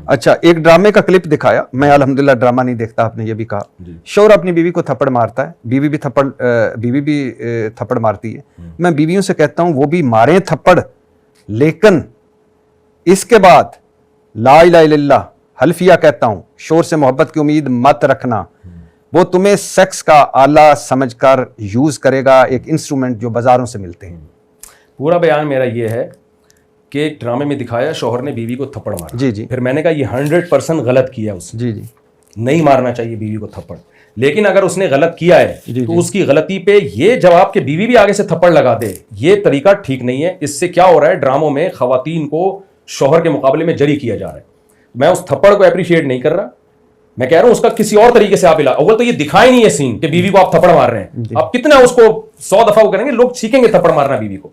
अच्छा, एक ड्रामे का क्लिप दिखाया, मैं अल्हम्दुलिल्लाह ड्रामा नहीं देखता, आपने ये भी कहा। शौहर अपनी बीवी को थप्पड़ मारता है, बीवी भी थप्पड़ मारती है। मैं बीवियों से कहता हूं वो भी मारें थप्पड़, लेकिन इसके बाद ला इलाहा इल्लल्लाह हल्फिया कहता हूं, शौहर से मोहब्बत की उम्मीद मत रखना। वो तुम्हें सेक्स का आला समझकर यूज करेगा, एक इंस्ट्रूमेंट जो बाजारों से मिलते हैं। पूरा बयान मेरा ये है कि एक ड्रामे में दिखाया शौहर ने बीवी को थप्पड़ मारा। जी जी। फिर मैंने कहा ये 100% गलत किया उसने। जी जी। नहीं मारना चाहिए बीवी को थप्पड़, लेकिन अगर उसने गलत किया है तो उसकी गलती पे ये जवाब के बीवी भी आगे से थप्पड़ लगा दे, ये तरीका ठीक नहीं है। इससे क्या हो रहा है, ड्रामों में खवातीन को शौहर के मुकाबले में जरी किया जा रहा है। मैं उस थप्पड़ को अप्रिशिएट नहीं कर रहा, मैं कह रहा हूं उसका किसी और तरीके से आप इलाज। अव्वल तो ये दिखाई नहीं है सीन कि बीवी को आप थप्पड़ मार रहे हैं, आप कितना उसको 100 दफा वो करेंगे, लोग सीखेंगे थप्पड़ मारना बीवी को।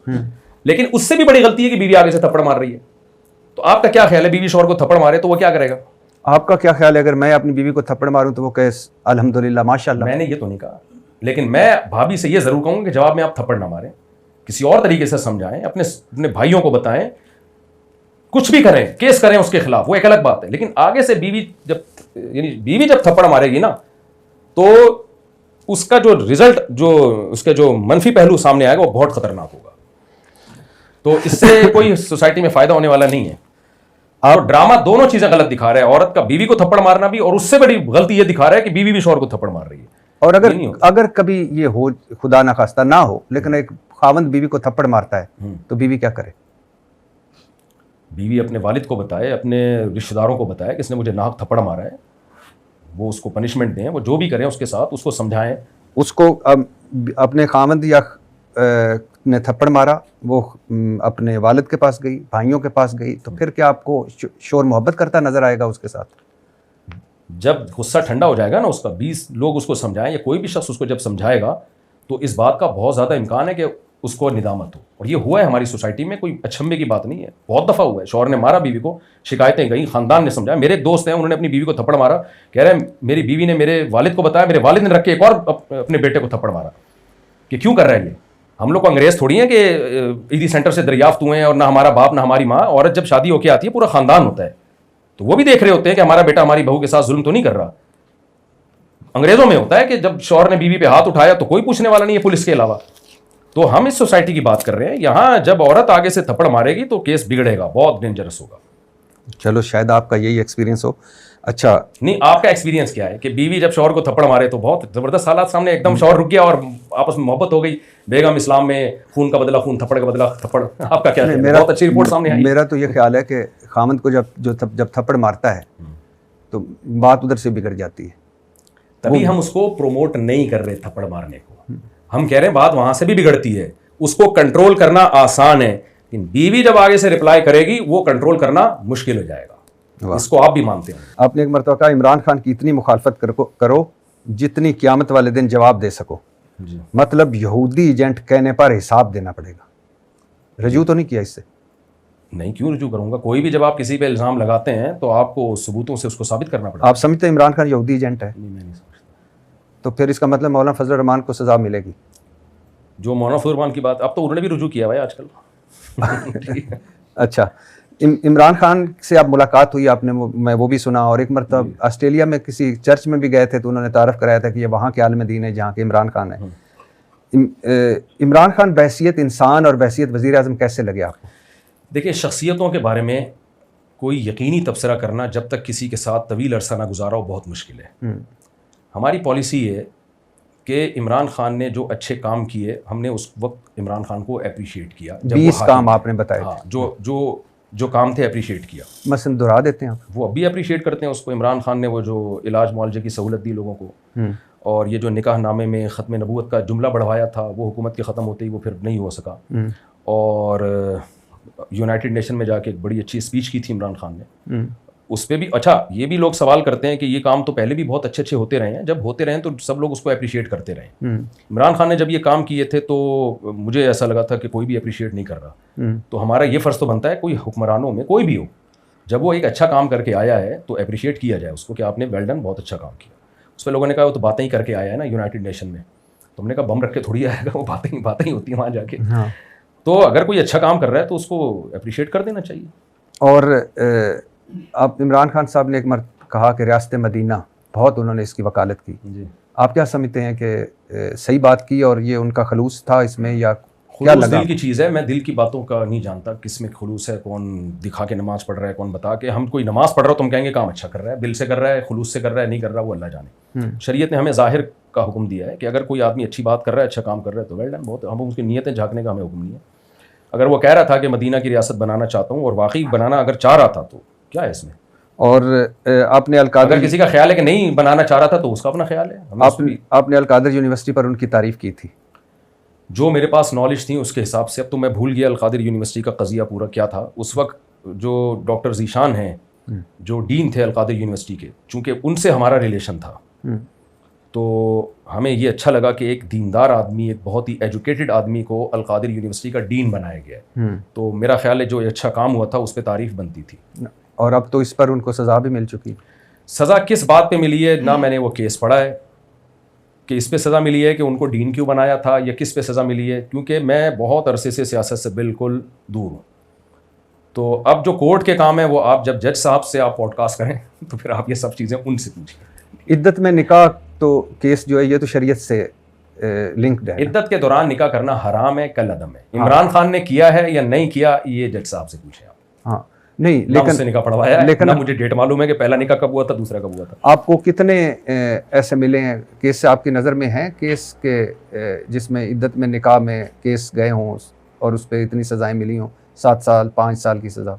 लेकिन उससे भी बड़ी गलती है कि बीवी आगे से थप्पड़ मार रही है। तो आपका क्या ख्याल है, बीवी शौहर को थप्पड़ मारे तो वो क्या करेगा? आपका क्या ख्याल है, अगर मैं अपनी बीवी को थप्पड़ मारूं तो वो कहे अल्हम्दुलिल्लाह माशाल्लाह? मैंने ये तो नहीं कहा, लेकिन मैं भाभी से ये जरूर कहूंगा कि जवाब में आप थप्पड़ ना मारें, किसी और तरीके से समझाएं, अपने भाइयों को बताएं, कुछ भी करें, केस करें उसके खिलाफ, वो एक अलग बात है। लेकिन आगे से बीवी जब थप्पड़ मारेगी ना, तो उसका जो रिजल्ट, जो उसके जो मनफी पहलू सामने आएगा वो बहुत खतरनाक होगा। तो इससे कोई सोसाइटी में फायदा होने वाला नहीं है। और ड्रामा दोनों चीजें गलत दिखा रहा है, औरत का बीवी को थप्पड़ मारना भी, और उससे बड़ी गलती ये दिखा रहा है कि बीवी भी शौहर को थप्पड़ मार रही है। और अगर कभी ये हो, खुदा ना खास्ता ना हो, लेकिन एक खावंद बीवी को थप्पड़ मारता है तो बीवी क्या करे? बीवी अपने वालिद को बताए, अपने रिश्तेदारों को बताए कि इसने मुझे नाक थप्पड़ मारा है, वो उसको पनिशमेंट दें, वो जो भी करें उसके साथ उसको समझाएं। उसको अपने खावंद या ने थप्पड़ मारा, वो अपने वालिद के पास गई, भाइयों के पास गई, तो फिर क्या आपको शौहर मोहब्बत करता नजर आएगा उसके साथ? जब गुस्सा ठंडा हो जाएगा ना उसका, 20 लोग उसको समझाएं या कोई भी शख्स उसको जब समझाएगा, तो इस बात का बहुत ज़्यादा इम्कान है कि उसको निदामत हो। और ये हुआ है हमारी सोसाइटी में, कोई अचंभे की बात नहीं है, बहुत दफ़ा हुआ है। शौहर ने मारा बीवी को, शिकायतें गई, ख़ानदान ने समझाया। मेरे दोस्त हैं, उन्होंने अपनी बीवी को थप्पड़ मारा, कह रहे हैं मेरी बीवी ने मेरे वालिद को बताया, मेरे वालिद ने रख के एक और अपने बेटे को थप्पड़ मारा कि क्यों कर रहा है ये। हम लोग को अंग्रेज थोड़ी हैं कि ईदी सेंटर से दरियाफ्त हुए हैं, और ना हमारा बाप ना हमारी माँ। औरत जब शादी होकर आती है पूरा ख़ानदान होता है, तो वो भी देख रहे होते हैं कि हमारा बेटा हमारी बहू के साथ जुल्म तो नहीं कर रहा। अंग्रेजों में होता है कि जब शौहर ने बीवी पे हाथ उठाया तो कोई पूछने वाला नहीं है पुलिस के अलावा। तो हम इस सोसाइटी की बात कर रहे हैं, यहाँ जब औरत आगे से थप्पड़ मारेगी तो केस बिगड़ेगा, बहुत डेंजरस होगा। चलो, शायद आपका यही एक्सपीरियंस हो। अच्छा, नहीं, आपका एक्सपीरियंस क्या है कि बीवी जब शौहर को थप्पड़ मारे तो बहुत जबरदस्त हालात सामने, एकदम शौहर रुक गया और आपस में मोहब्बत हो गई। बेगम इस्लाम में खून का बदला खून, थप्पड़ का बदला थप्पड़। आपका क्या है? बहुत अच्छी रिपोर्ट सामने आई। मेरा तो ये ख्याल है कि खामद को जब थप्पड़ मारता है तो बात उधर से बिगड़ जाती है। तभी हम उसको प्रोमोट नहीं कर रहे थप्पड़ मारने को, हम कह रहे हैं बात वहां से भी बिगड़ती है, उसको कंट्रोल करना आसान है, लेकिन बीवी जब आगे से रिप्लाई करेगी वो कंट्रोल करना मुश्किल हो जाएगा। इसको आप भी मानते हैं। आपने एक मरतबा कहा इमरान खान की इतनी मुखालफत करो जितनी क़यामत वाले दिन जवाब दे सको। मतलब यहूदी एजेंट कहने पर हिसाब देना पड़ेगा। रजू तो नहीं किया इससे? नहीं, क्यों रजू करूंगा? कोई भी जब आप किसी पे इल्ज़ाम लगाते हैं तो आपको सबूतों से उसको साबित करना पड़ेगा। आप समझते हैं इमरान खान यहूदी एजेंट है? नहीं, मैं नहीं समझता। तो फिर इसका मतलब मौलाना फजल रहमान को सजा मिलेगी? जो मौलाना फजल रहमान की बात, अब तो उन्होंने भी रुजू किया भाई आजकल। अच्छा, इमरान खान से आप मुलाकात हुई आपने, मैं वो भी सुना। और एक मरतबा ऑस्ट्रेलिया में किसी चर्च में भी गए थे तो उन्होंने तारफ़ कराया था कि ये वहाँ के आलिम दीन है जहाँ के इमरान खान है। इमरान खान बहैसियत इंसान और बहैसियत वज़ीर आज़म कैसे लगे आपको? देखिए, शख्सियतों के बारे में कोई यकीनी तबसरा करना जब तक किसी के साथ तवील अरसा ना गुजारा हो बहुत मुश्किल है। हमारी पॉलिसी है कि इमरान खान ने जो अच्छे काम किए, हमने उस वक्त इमरान खान को अप्रिशिएट किया। 20 काम आपने बताए। हाँ, जो काम थे अप्रिशिएट किया। मसलन दोहरा देते हैं आप? वो अभी अप्रिशिएट करते हैं उसको। इमरान खान ने वो जो इलाज मुआलजे की सहूलत दी लोगों को, और ये जो निकाह नामे में ख़त्म नबूवत का जुमला बढ़वाया था, वो हुकूमत के ख़त्म होते ही वो फिर नहीं हो सका। और यूनाइटेड नेशन में जाके एक बड़ी अच्छी स्पीच की थी इमरान खान ने, उस पर भी। अच्छा, ये भी लोग सवाल करते हैं कि ये काम तो पहले भी बहुत अच्छे अच्छे होते रहे हैं, जब होते रहे तो सब लोग उसको अप्रिशिएट करते रहे। इमरान खान ने जब ये काम किए थे तो मुझे ऐसा लगा था कि कोई भी अप्रिशिएट नहीं कर रहा। तो हमारा ये फ़र्ज़ तो बनता है, कोई हुक्मरानों में कोई भी हो, जब वो एक अच्छा काम करके आया है तो अप्रिशिएट किया जाए उसको कि आपने वेल डन, बहुत अच्छा काम किया। उस पर लोगों ने कहा वो तो बातें ही करके आया है ना यूनाइटेड नेशन में। तो हमने कहा बम रख के थोड़ी आएगा, वो बातें ही होती हैं वहाँ जाके। तो अगर कोई अच्छा काम कर रहा है तो उसको अप्रिशिएट कर देना चाहिए। और आप इमरान खान साहब ने एक मर्तबा कहा कि रियासत मदीना बहुत उन्होंने इसकी वकालत की। जी, आप क्या समझते हैं कि सही बात की और ये उनका खलूस था इसमें, या क्या खुलूस लगा? दिल की चीज़ है। मैं दिल की बातों का नहीं जानता किस में खुलूस है, कौन दिखा के नमाज पढ़ रहा है, कौन बता के। हम कोई नमाज पढ़ रहा हो तो हम कहेंगे काम अच्छा कर रहा है, दिल से कर रहा है, खुलूस से कर रहा है, नहीं कर रहा वो अल्लाह जाने। शरीयत ने हमें ज़ाहिर का हुक्म दिया है कि अगर कोई आदमी अच्छी बात कर रहा है, अच्छा काम कर रहा है तो वेल डन, बहुत। हम उसकी नीयतें झांकने का हमें हुक्म नहीं है। अगर वो कह रहा था कि मदीना की रियासत बनाना चाहता हूँ और वाकई बनाना अगर चाह रहा था तो क्या है इसमें? और आपने अगर अलकादर किसी का ख्याल है कि नहीं बनाना चाह रहा था तो उसका अपना ख्याल है। हमें आपने अलकादर यूनिवर्सिटी पर उनकी तारीफ की थी। जो मेरे पास नॉलेज थी उसके हिसाब से, अब तो मैं भूल गया अलकादिर यूनिवर्सिटी का कज़िया पूरा क्या था उस वक्त। जो डॉक्टर जीशान हैं जो डीन थे अलकादिर यूनिवर्सिटी के, चूँकि उनसे हमारा रिलेशन था, तो हमें ये अच्छा लगा कि एक दीनदार आदमी, एक बहुत ही एजुकेटेड आदमी को अलकादिर यूनिवर्सिटी का डीन बनाया गया है। तो मेरा ख्याल है जो अच्छा काम हुआ था उस पर तारीफ बनती थी। और अब तो इस पर उनको सज़ा भी मिल चुकी। सज़ा किस बात पे मिली है ना मैंने वो केस पढ़ा है कि इस पे सज़ा मिली है कि उनको डीन क्यों बनाया था, या किस पे सज़ा मिली है, क्योंकि मैं बहुत अरसे से सियासत से बिल्कुल दूर हूँ। तो अब जो कोर्ट के काम है वो आप जब जज साहब से आप पॉडकास्ट करें तो फिर आप ये सब चीज़ें उनसे पूछिए। इद्दत में निकाह तो केस जो है ये तो शरीयत से लिंक्ड है। इद्दत के दौरान निकाह करना हराम है, कल अदम है। इमरान खान ने किया है या नहीं किया ये जज साहब से पूछें आप। हाँ नहीं, ना मुझसे निकाह पढ़वाया है, लेकिन ना मुझे डेट मालूम है कि पहला निकाह कब हुआ था, दूसरा कब हुआ था। आपको कितने ऐसे मिले हैं केस से आपकी नज़र में हैं केस के जिसमें इद्दत में निकाह में केस गए हों और उस पर इतनी सज़ाएं मिली हों, 7 साल 5 साल की सज़ा?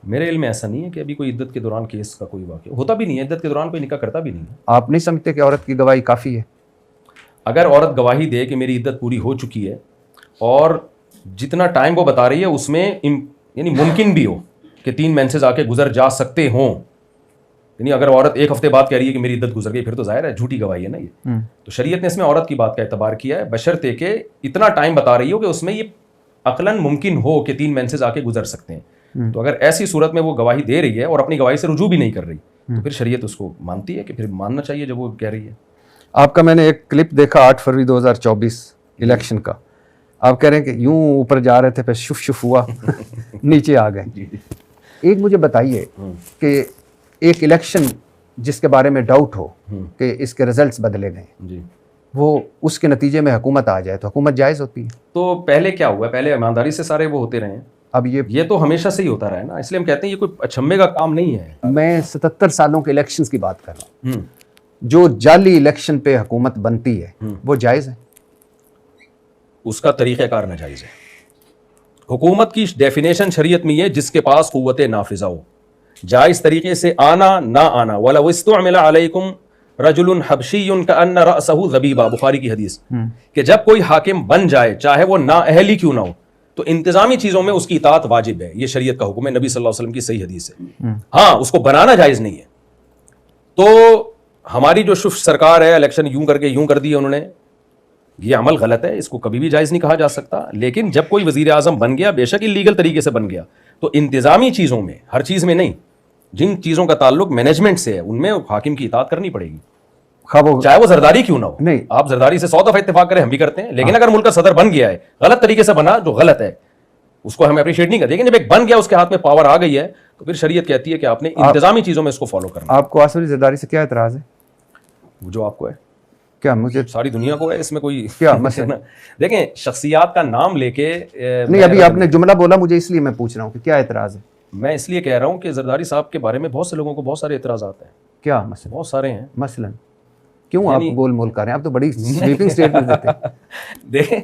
मेरे इल्म में ऐसा नहीं है कि अभी कोई इद्दत के दौरान केस का कोई वाक़या होता भी नहीं है। इद्दत के दौरान कोई निकाह करता भी नहीं है। आप नहीं समझते कि औरत की गवाही काफ़ी है? अगर औरत गवाही दे कि मेरी इद्दत पूरी हो चुकी है और जितना टाइम वो बता रही है उसमें यानी मुमकिन भी हो कि 3 मेंसेस आके गुजर जा सकते हों, यानी अगर औरत 1 हफ्ते बाद कह रही है कि मेरी इद्दत गुजर गई, फिर तो जाहिर है झूठी गवाही है ना ये। तो शरीयत ने इसमें औरत की बात का एतबार किया है, बशर्ते के इतना टाइम बता रही हो कि उसमें ये अकलन मुमकिन हो कि 3 मेंसेस आके गुजर सकते हैं। तो अगर ऐसी सूरत में वो गवाही दे रही है और अपनी गवाही से रुजू भी नहीं कर रही तो फिर शरीयत उसको मानती है कि फिर मानना चाहिए जब वो कह रही है। आपका मैंने एक क्लिप देखा 8 फरवरी 2024 इलेक्शन का। आप कह रहे हैं कि यूं ऊपर जा रहे थे फिर शुफ शुफ हुआ नीचे आ गए। एक मुझे बताइए कि एक इलेक्शन जिसके बारे में डाउट हो कि इसके रिजल्ट्स बदले गए, वो उसके नतीजे में हुकूमत आ जाए तो हुकूमत जायज़ होती है? तो पहले क्या हुआ, पहले ईमानदारी से सारे वो होते रहे हैं। अब ये तो हमेशा से ही होता रहा है ना, इसलिए हम कहते हैं ये कोई अचंभे का काम नहीं है। मैं 77 सालों के इलेक्शंस की बात कर रहा हूँ। जो जाली इलेक्शन पे हुकूमत बनती है वो जायज़ है? उसका तरीक़ाकार नाजायज़ है। हुकूमत की डेफिनेशन शरीयत में ये जिसके पास कुव्वत नाफिज़ा हो, जायज़ तरीके से आना ना आना। वला वस्तुमिला अलैकुम रजुलुन हबशियुन कअन्न रअसहु ज़बीबा, बुखारी की हदीस, कि जब कोई हाकिम बन जाए चाहे वो नाअहली क्यों ना हो तो इंतजामी चीज़ों में उसकी इताअत वाजिब है। ये शरीयत का हुक्म है, नबी सल्लल्लाहु अलैहि वसल्लम की सही हदीस है। हाँ, उसको बनाना जायज़ नहीं है। तो हमारी जो शुफ सरकार है, इलेक्शन यूं करके यूं कर दिया उन्होंने, ये अमल गलत है, इसको कभी भी जायज़ नहीं कहा जा सकता। लेकिन जब कोई वज़ीर आज़म बन गया, बेशक इलीगल तरीके से बन गया, तो इंतज़ामी चीज़ों में, हर चीज़ में नहीं, जिन चीज़ों का ताल्लुक मैनेजमेंट से है उनमें हाकिम की इताअत करनी पड़ेगी, चाहे वो जरदारी क्यों ना हो। नहीं, आप जरदारी से 100 दफ़ा इत्तेफाक करें, हम भी करते हैं, लेकिन अगर मुल्क का सदर बन गया है, गलत तरीके से बना, जो गलत है उसको हम अप्रिशिएट नहीं करते। लेकिन जब एक बन गया, उसके हाथ में पावर आ गई है, तो फिर शरीयत कहती है कि आपने इंतजामी चीज़ों में इसको फॉलो करना। आपको आसिफ अली जरदारी से क्या एतराज़ है? जो आपको है, क्या मुझे सारी दुनिया को है, इसमें कोई क्या मसला? देखें, शख्सियात का नाम लेके नहीं, अभी आपने जुमला बोला मुझे, इसलिए मैं पूछ रहा हूँ कि क्या एतराज़ है? मैं इसलिए कह रहा हूँ कि जरदारी साहब के बारे में बहुत से लोगों को बहुत सारे एतराज़ात हैं। क्या मसला? बहुत सारे हैं। मसलन क्यों आप गोल मोल कर रहे हैं? आप तो बड़ी स्वीपिंग स्टेटमेंट देते हैं। देखें,